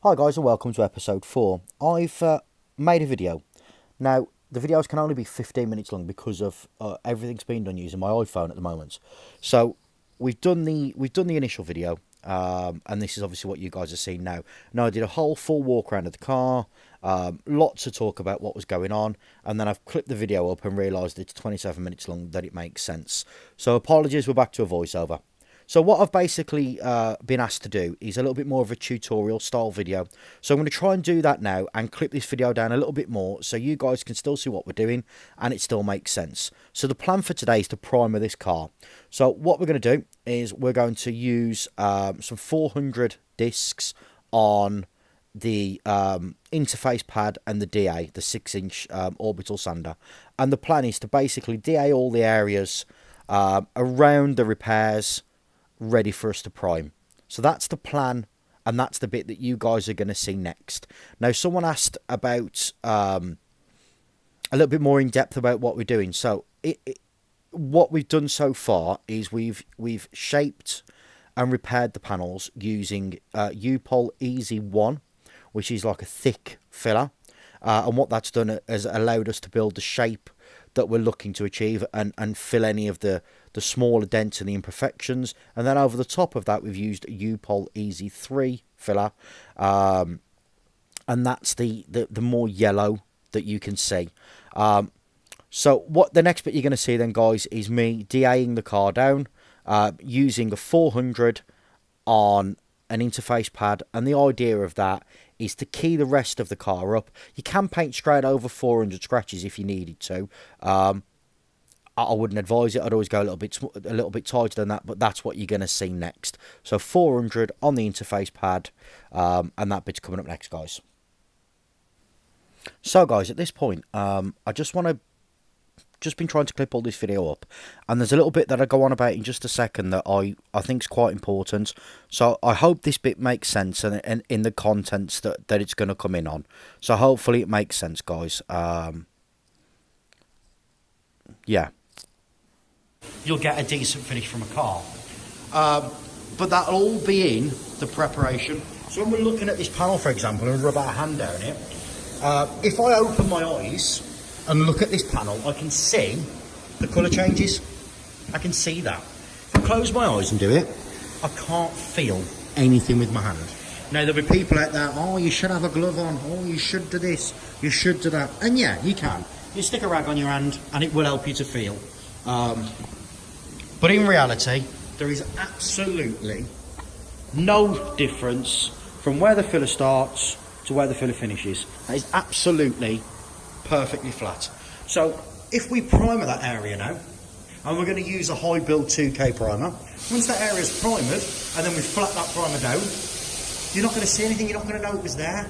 Hi guys and welcome to episode 4. I've made a video. Now the videos can only be 15 minutes long because of everything's been done using my iPhone at the moment. So we've done the initial video, and this is obviously what you guys are seeing now. Now I did a whole full walk around of the car, lots to talk about what was going on, and then I've clipped the video up and realised it's 27 minutes long, that it makes sense. So apologies, we're back to a voiceover. So what I've basically been asked to do is a little bit more of a tutorial style video. So I'm going to try and do that now and clip this video down a little bit more so you guys can still see what we're doing and it still makes sense. So the plan for today is to primer this car. So what we're going to do is we're going to use some 400 discs on the interface pad and the DA, the 6-inch orbital sander. And the plan is to basically DA all the areas around the repairs, ready for us to prime. So that's the plan, and that's the bit that you guys are going to see next. Now someone asked about a little bit more in depth about what we're doing. So what we've done so far is we've shaped and repaired the panels using U-Pol Easy 1, which is like a thick filler, and what that's done has allowed us to build the shape that we're looking to achieve and fill any of the smaller dents and the imperfections. And then over the top of that we've used U-Pol Easy 3 filler, and that's the more yellow that you can see. So what the next bit you're going to see then, guys, is me DAing the car down using a 400 on an interface pad, and the idea of that is to key the rest of the car up. You can paint straight over 400 scratches if you needed to. I wouldn't advise it. I'd always go a little bit tighter than that, but that's what you're going to see next. So 400 on the interface pad, and that bit's coming up next, guys. So guys, at this point, I just been trying to clip all this video up, and there's a little bit that I go on about in just a second that I think is quite important. So I hope this bit makes sense and in the contents that it's going to come in on. So hopefully it makes sense, guys. Yeah, you'll get a decent finish from a car, but that'll all be in the preparation. So when we're looking at this panel, for example, and rub our hand down it, if I open my eyes and look at this panel, I can see the colour changes. I can see that. If I close my eyes and do it, I can't feel anything with my hand. Now there'll be people out there, oh, you should have a glove on, oh, you should do this, you should do that. And yeah, you can. You stick a rag on your hand and it will help you to feel. But in reality, there is absolutely no difference from where the filler starts to where the filler finishes. That is absolutely perfectly flat. So if we primer that area now, and we're going to use a high build 2K primer, once that area is primered and then we flat that primer down, you're not going to see anything, you're not going to know it was there.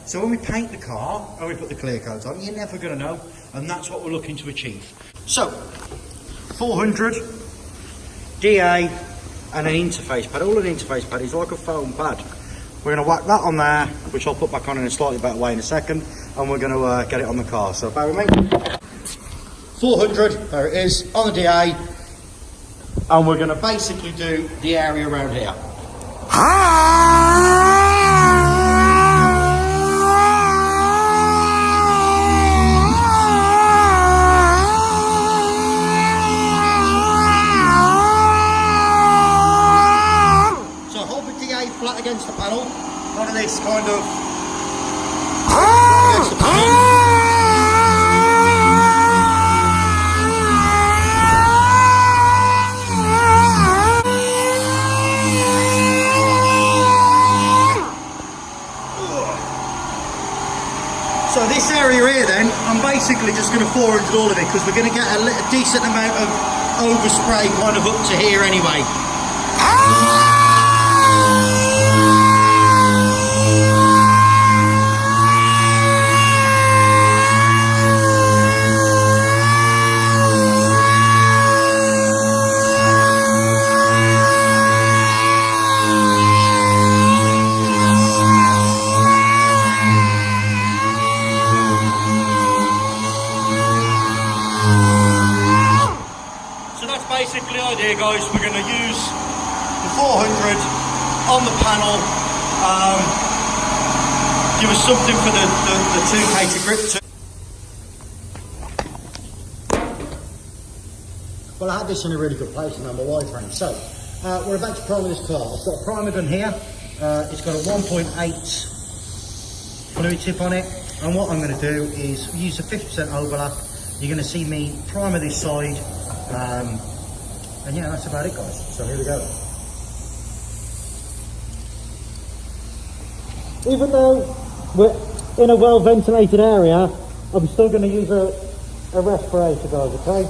So when we paint the car and we put the clear coat on, you're never going to know, and that's what we're looking to achieve. So 400 DA and an interface pad. All an interface pad is like a foam pad. We're going to whack that on there, which I'll put back on in a slightly better way in a second, and we're going to get it on the car. So bear with me. 400, there it is, on the DA, and we're going to basically do the area around here. So hold the DA flat against the panel, one of this kind of against the panel. So this area here then, I'm basically just going to 400 all of it because we're going to get a decent amount of overspray kind of up to here anyway. Basically the idea, guys, we're going to use the 400 on the panel give us something for the 2K to grip to. Well, I had this in a really good place and I'm a wide frame. So, we're about to prime this car. I've got a primer gun here. It's got a 1.8 fluid tip on it. And what I'm going to do is use a 50% overlap. You're going to see me primer this side. And yeah, that's about it, guys. So here we go. Even though we're in a well-ventilated area, I'm still going to use a respirator, guys, okay?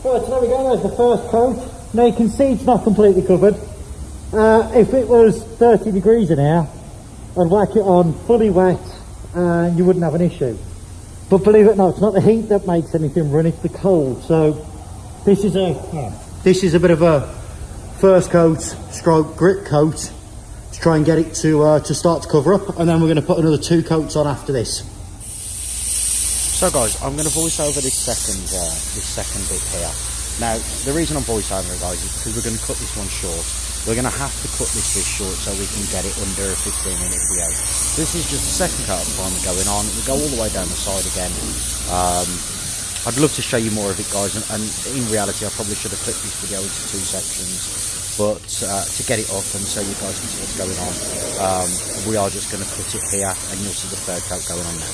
Right, so there we go, there's the first coat. Now you can see it's not completely covered. If it was 30 degrees in here, I'd whack it on fully wet and you wouldn't have an issue. But believe it or not, it's not the heat that makes anything run, it's the cold. So this is a bit of a first coat stroke grit coat to try and get it to start to cover up, and then we're going to put another 2 coats on after this. So guys, I'm going to voice over this second bit here. Now, the reason I'm voice over it, guys, is because we're going to cut this one short. We're going to have to cut this bit short so we can get it under a 15-minute video. This is just the second coat of primer going on. We go all the way down the side again. I'd love to show you more of it, guys, and in reality, I probably should have clipped this video into 2 sections. But to get it up and so you guys can see what's going on, we are just going to cut it here, and you'll see the third coat going on now.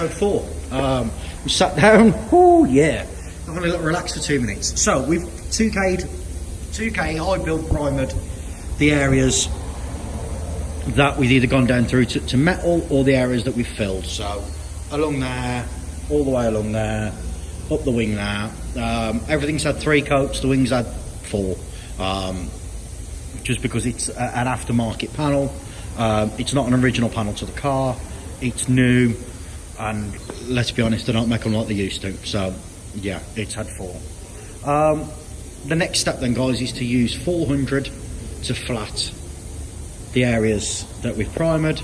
episode 4. We sat down. Oh yeah, having a little relax for 2 minutes. So we've 2K high build primered the areas that we've either gone down through to metal, or the areas that we've filled. So along there, all the way along there, up the wing there. Everything's had 3 coats. The wing's had 4. Just because it's an aftermarket panel. It's not an original panel to the car. It's new, and let's be honest, they don't make them like they used to. So yeah, it's had 4. The next step then, guys, is to use 400 to flat the areas that we've primered,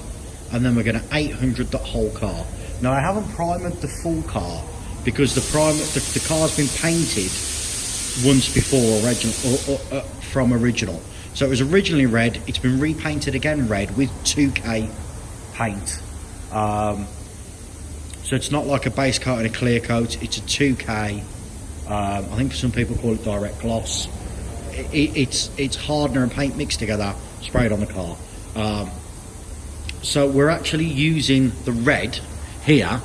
and then we're going to 800 the whole car. Now I haven't primered the full car because the car's been painted once before from original. So it was originally red, it's been repainted again red with 2K paint. So it's not like a base coat and a clear coat, it's a 2K. I think some people call it direct gloss. It's hardener and paint mixed together, sprayed on the car. So we're actually using the red here.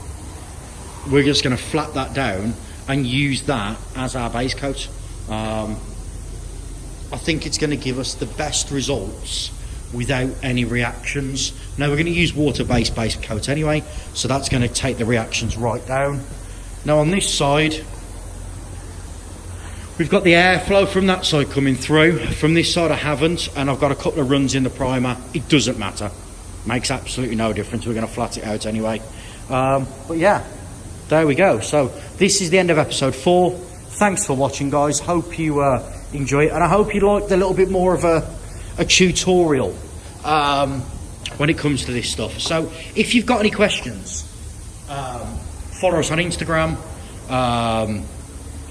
We're just going to flat that down and use that as our base coat. I think it's going to give us the best results without any reactions. Now we're going to use water-based base coat anyway, so that's going to take the reactions right down. Now on this side, we've got the airflow from that side coming through. From this side I haven't, and I've got a couple of runs in the primer. It doesn't matter, makes absolutely no difference. We're going to flat it out anyway. But yeah, there we go. So this is the end of episode 4. Thanks for watching, guys. Hope you enjoy it, and I hope you liked a little bit more of a tutorial when it comes to this stuff. So if you've got any questions, follow us on Instagram,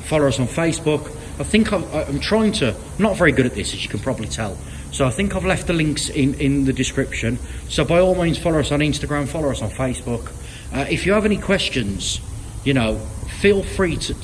follow us on Facebook. I think I'm not very good at this, as you can probably tell, so I think I've left the links in the description. So by all means, follow us on Instagram, follow us on Facebook. If you have any questions, you know, feel free to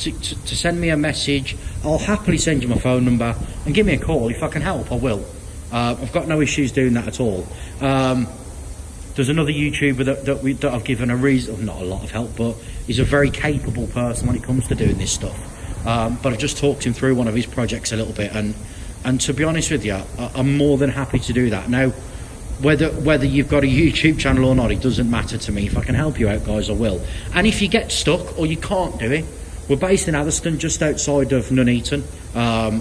send me a message. I'll happily send you my phone number, and give me a call. If I can help, I will. I've got no issues doing that at all. There's another YouTuber that I've given a reason, not a lot of help, but he's a very capable person when it comes to doing this stuff. But I've just talked him through one of his projects a little bit, and to be honest with you, I'm more than happy to do that. Now, whether you've got a YouTube channel or not, it doesn't matter to me. If I can help you out, guys, I will. And if you get stuck or you can't do it, we're based in Atherstone, just outside of Nuneaton,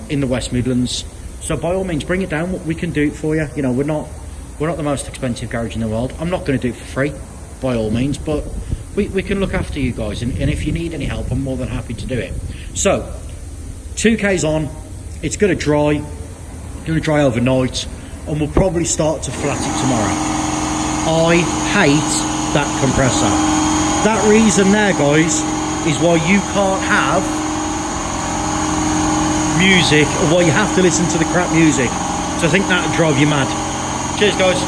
in the West Midlands. So by all means, bring it down. We can do it for you. You know, we're not the most expensive garage in the world. I'm not going to do it for free, by all means, but we can look after you guys. And if you need any help, I'm more than happy to do it. So 2K's on. It's going to dry. It's going to dry overnight, and we'll probably start to flat it tomorrow. I hate that compressor. That reason there, guys, is why you can't have music, or why you have to listen to the crap music. So I think that would drive you mad. Cheers, guys.